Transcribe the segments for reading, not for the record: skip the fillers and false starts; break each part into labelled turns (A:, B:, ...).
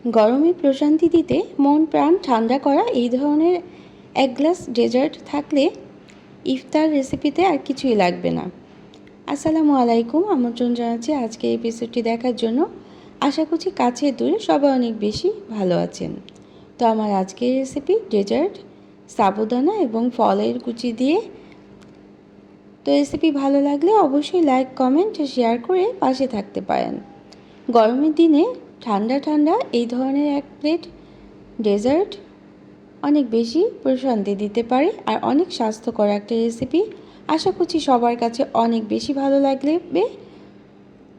A: গরমে প্রশান্তি দিতে মন প্রাণ ঠান্ডা করা এই ধরনের এক গ্লাস ডেজার্ট থাকলে ইফতার রেসিপিতে আর কিছুই লাগবে না। আসসালামু আলাইকুম, আমন্ত্রণ জানাচ্ছি আজকের এপিসোডটি দেখার জন্য। আশা করছি কাছে দূরে সবাই অনেক বেশি ভালো আছেন। তো আমার আজকের রেসিপি ডেজার্ট সাবুদানা এবং ফলের কুচি দিয়ে। তো রেসিপি ভালো লাগলে অবশ্যই লাইক, কমেন্ট, শেয়ার করে পাশে থাকতে পারেন। গরমের দিনে ঠান্ডা ঠান্ডা এই ধরনের এক প্লেট ডেজার্ট অনেক বেশি প্রশান্তি দিতে পারে আর অনেক স্বাস্থ্যকর একটা রেসিপি। আশা করছি সবার কাছে অনেক বেশি ভালো লাগবে।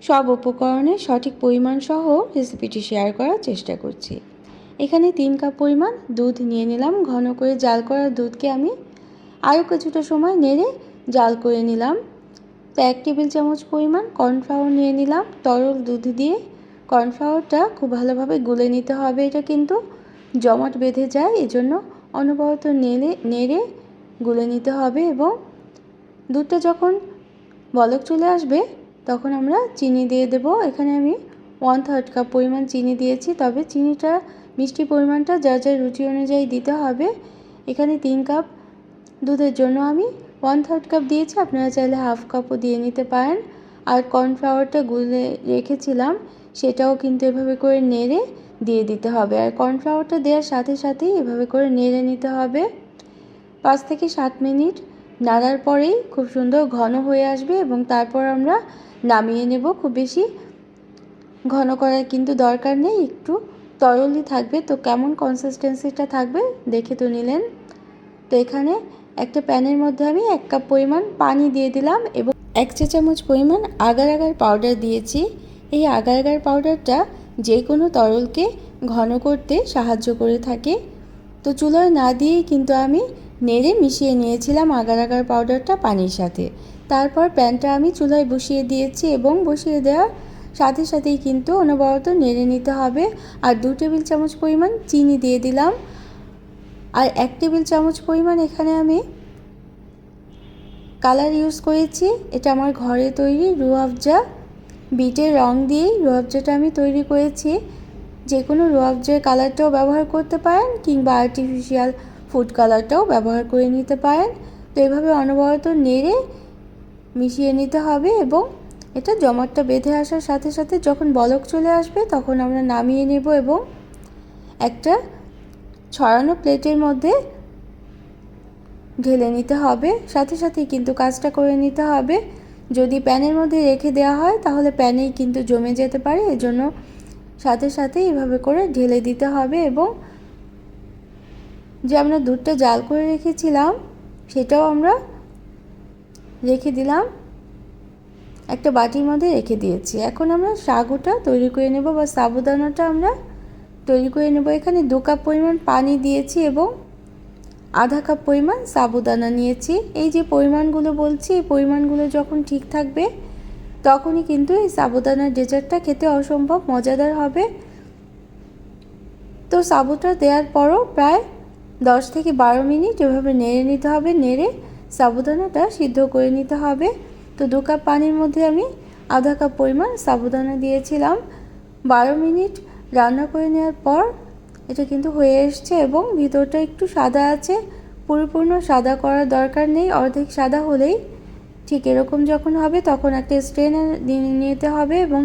A: সব উপকরণের সঠিক পরিমাণ সহ রেসিপিটি শেয়ার করার চেষ্টা করছি। এখানে 3 কাপ পরিমাণ দুধ নিয়ে নিলাম। ঘন করে জাল করা দুধকে আমি আরও কিছুটা সময় নেড়ে জাল করে নিলাম। তো 1 টেবিল চামচ পরিমাণ কর্নফ্লাওয়ার নিয়ে নিলাম। তরল দুধ দিয়ে কর্নফ্লাওয়ারটা খুব ভালোভাবে গুলে নিতে হবে। এটা কিন্তু জমাট বেঁধে যায়, এজন্য অনবরত নেড়ে গুলে নিতে হবে। এবং দুধটা যখন বলক চলে আসবে তখন আমরা চিনি দিয়ে দেব। এখানে আমি 1/3 কাপ পরিমাণ চিনি দিয়েছি, তবে চিনিটা মিষ্টি পরিমাণটা যার যার রুচি অনুযায়ী দিতে হবে। এখানে 3 কাপ দুধের জন্য আমি 1/3 কাপ দিয়েছি, আপনারা চাইলে হাফ কাপও দিয়ে নিতে পারেন। আর কর্নফ্লাওয়ারটা গুলে রেখেছিলাম সেটাও কিন্তু এভাবে করে নেড়ে দিয়ে দিতে হবে। আর কর্নফ্লাওয়ারটা দেওয়ার সাথে সাথেই এভাবে করে নেড়ে নিতে হবে। 5 থেকে 7 মিনিট নাড়ার পরেই খুব সুন্দর ঘন হয়ে আসবে এবং তারপর আমরা নামিয়ে নেব। খুব বেশি ঘন করার কিন্তু দরকার নেই, একটু তরলই থাকবে। তো কেমন কনসিস্টেন্সিটা থাকবে দেখে তো নিলেন। তো এখানে একটা প্যানের মধ্যে আমি 1 কাপ পরিমাণ পানি দিয়ে দিলাম এবং 1 চা চামচ পরিমাণ আগার আগার পাউডার দিয়েছি। এই আগার আগার পাউডারটা যে কোনো তরলকে ঘন করতে সাহায্য করে থাকে। তো চুলায় না দিয়েই কিন্তু আমি নেড়ে মিশিয়ে নিয়েছিলাম আগার আগার পাউডারটা পানির সাথে। তারপর প্যানটা আমি চুলায় বসিয়ে দিয়েছি এবং বসিয়ে দেওয়ার সাথে সাথেই কিন্তু অনবরত নেড়ে নিতে হবে। আর 2 টেবিল চামচ পরিমাণ চিনি দিয়ে দিলাম। আর 1 টেবিল চামচ পরিমাণ এখানে আমি কালার ইউজ করেছি। এটা আমার ঘরে তৈরি রুয়াবজা, বিটের রং দিয়েই রুয়াবজাটা আমি তৈরি করেছি। যে কোনো রুয়াবজার কালারটাও ব্যবহার করতে পারেন কিংবা আর্টিফিশিয়াল ফুড কালারটাও ব্যবহার করে নিতে পারেন। তো এভাবে অনবরত নেড়ে মিশিয়ে নিতে হবে এবং এটা জমাটটা বেঁধে আসার সাথে সাথে যখন বলক চলে আসবে তখন আমরা নামিয়ে নেব এবং একটা ছড়ানো প্লেটের মধ্যে ঢেলে নিতে হবে। সাথে সাথেই কিন্তু কাজটা করে নিতে হবে। যদি প্যানের মধ্যে রেখে দেওয়া হয় তাহলে প্যানেই কিন্তু জমে যেতে পারে, এজন্য সাথে সাথে এভাবে করে ঢেলে দিতে হবে। এবং যে আমরা দুধটা জাল করে রেখেছিলাম সেটাও আমরা রেখে দিলাম, একটা বাটির মধ্যে রেখে দিয়েছি। এখন আমরা সাগুটা তৈরি করে নেব বা সাবুদানাটা আমরা তৈরি করে নেব। এখানে 2 কাপ পরিমাণ পানি দিয়েছি এবং আধা কাপ পরিমাণ সাবুদানা নিয়েছি। এই যে পরিমাণগুলো বলছি, এই পরিমাণগুলো যখন ঠিক থাকবে তখনই কিন্তু এই সাবুদানার ডেজার্টটা খেতে অসম্ভব মজাদার হবে। তো সাবুটা দেওয়ার পরও প্রায় 10 থেকে 12 মিনিট এভাবে নেড়ে নিতে হবে। নেড়ে সাবুদানাটা সিদ্ধ করে নিতে হবে। তো 2 কাপ পানির মধ্যে আমি আধা কাপ পরিমাণ সাবুদানা দিয়েছিলাম। 12 মিনিট রান্না করে নেওয়ার পর এটা কিন্তু হয়ে এসছে এবং ভিতরটা একটু সাদা আছে। পরিপূর্ণ সাদা করার দরকার নেই, অর্ধেক সাদা হলেই ঠিক এরকম যখন হবে তখন একটা স্ট্রেনার নিতে হবে এবং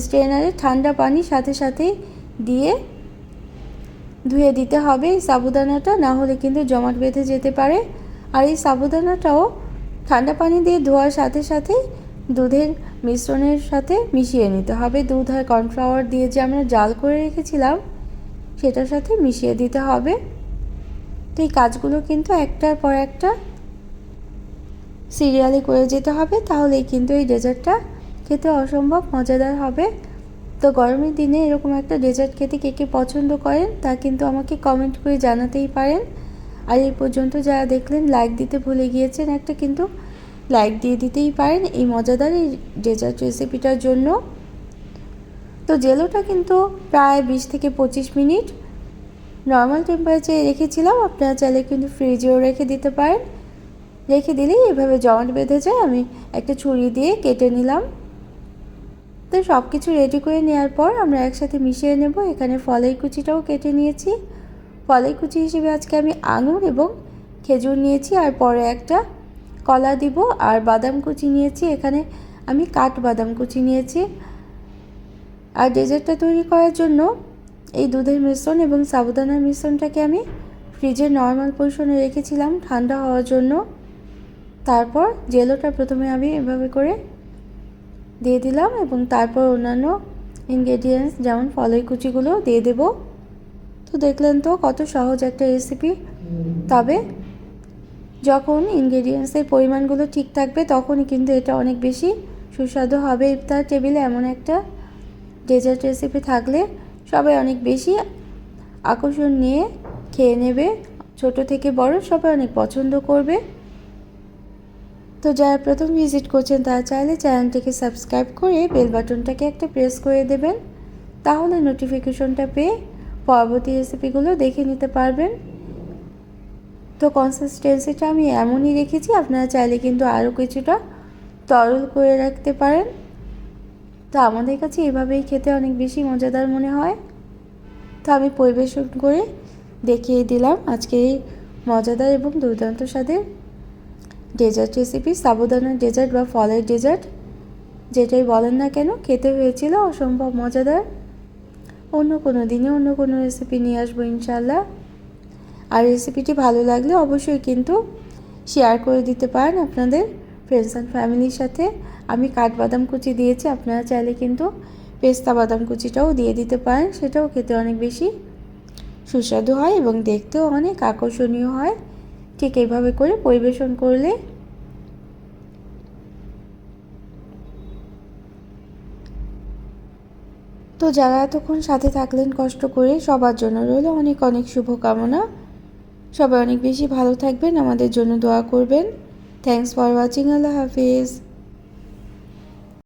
A: স্ট্রেনারে ঠান্ডা পানি সাথে সাথেই দিয়ে ধুয়ে দিতে হবে এই সাবুদানাটা, না হলে কিন্তু জমাট বেঁধে যেতে পারে। আর এই সাবুদানাটাও ঠান্ডা পানি দিয়ে ধোয়ার সাথে সাথেই দুধের মিশ্রণের সাথে মিশিয়ে নিতে হবে। দুধ আর কর্নফ্লাওয়ার দিয়ে যে আমরা জাল করে রেখেছিলাম সেটার সাথে মিশিয়ে দিতে হবে। তো এই কাজগুলো কিন্তু একটার পর একটা সিরিয়ালি করে যেতে হবে, তাহলেই কিন্তু এই ডেজার্টটা খেতে অসম্ভব মজাদার হবে। তো গরমের দিনে এরকম একটা ডেজার্ট খেতে কে কে পছন্দ করেন তা কিন্তু আমাকে কমেন্ট করে জানাতেই পারেন। আর এই পর্যন্ত যারা দেখলেন লাইক দিতে ভুলে গিয়েছেন, একটা কিন্তু লাইক দিয়ে দিতেই পারেন এই মজাদার এই ডেজার্ট রেসিপিটার জন্য। তো জেলোটা কিন্তু প্রায় 20 থেকে 25 মিনিট নর্মাল টেম্পারেচারে রেখেছিলাম। আপনারা চাইলে কিন্তু ফ্রিজেও রেখে দিতে পারেন। রেখে দিলেই এভাবে জমাট বেঁধে যায়। আমি একটা ছুরি দিয়ে কেটে নিলাম। তো তো সব কিছু রেডি করে নেওয়ার পর আমরা একসাথে মিশিয়ে নেব। এখানে ফলের কুচিটাও কেটে নিয়েছি। ফলের কুচি হিসেবে আজকে আমি আঙুর এবং খেজুর নিয়েছি, আর পরে একটা কলা দিব। আর বাদাম কুচি নিয়েছি, এখানে আমি কাঠবাদাম কুচি নিয়েছি। আর ডেজার্টটা তৈরি করার জন্য এই দুধের মিশ্রণ এবং সাবুদানার মিশ্রণটাকে আমি ফ্রিজে নর্মাল পজিশনে রেখেছিলাম ঠান্ডা হওয়ার জন্য। তারপর জেলোটা প্রথমে আমি এভাবে করে দিয়ে দিলাম এবং তারপর অন্যান্য ইনগ্রেডিয়েন্টস যেমন ফলের কুচিগুলো দিয়ে দেব। তো দেখলেন তো কত সহজ একটা রেসিপি। তবে যখন ইনগ্রেডিয়েন্টসের পরিমাণগুলো ঠিক থাকবে তখনই কিন্তু এটা অনেক বেশি সুস্বাদু হবে। ইফতার টেবিলে এমন একটা ডেজার্ট রেসিপি থাকলে সবাই অনেক বেশি আকর্ষণ নিয়ে খেয়ে নেবে। ছোট থেকে বড় সবাই অনেক পছন্দ করবে। তো যারা প্রথম ভিজিট করছেন তারা চাইলে চ্যানেলটিকে সাবস্ক্রাইব করে বেল বাটনটাকে একটা প্রেস করে দেবেন, তাহলে নোটিফিকেশনটা পেয়ে পরবর্তী রেসিপিগুলো দেখে নিতে পারবেন। তো কনসিস্টেন্সিটা আমি এমনই রেখেছি, আপনারা চাইলে কিন্তু আরও কিছুটা তরল করে রাখতে পারেন। তো আমাদের কাছে এভাবেই খেতে অনেক বেশি মজাদার মনে হয়। তো আমি পরিবেশন করে দেখিয়ে দিলাম আজকে এই মজাদার এবং দুর্দান্ত স্বাদের ডেজার্ট রেসিপি। সাবুদানার ডেজার্ট বা ফলের ডেজার্ট যেটাই বলেন না কেন, খেতে হয়েছিল অসম্ভব মজাদার। অন্য কোনো দিনে অন্য কোনো রেসিপি নিয়ে আসবো ইনশাল্লাহ। আর রেসিপিটি ভালো লাগলে অবশ্যই কিন্তু শেয়ার করে দিতে পারেন আপনাদের ফ্রেন্ডস অ্যান্ড ফ্যামিলির সাথে। আমি কাঠবাদাম কুচি দিয়েছি, আপনারা চাইলে কিন্তু পেস্তা বাদাম কুচিটাও দিয়ে দিতে পারেন, সেটাও খেতে অনেক বেশি সুস্বাদু হয় এবং দেখতেও অনেক আকর্ষণীয় হয়। ঠিক এইভাবে করে পরিবেশন করলে তো যারা এতক্ষণ সাথে থাকলেন কষ্ট করে, সবার জন্য রইল অনেক অনেক শুভকামনা। সবাই অনেক বেশি ভালো থাকবেন, আমাদের জন্য দোয়া করবেন। Thanks for watching. Allah Hafiz.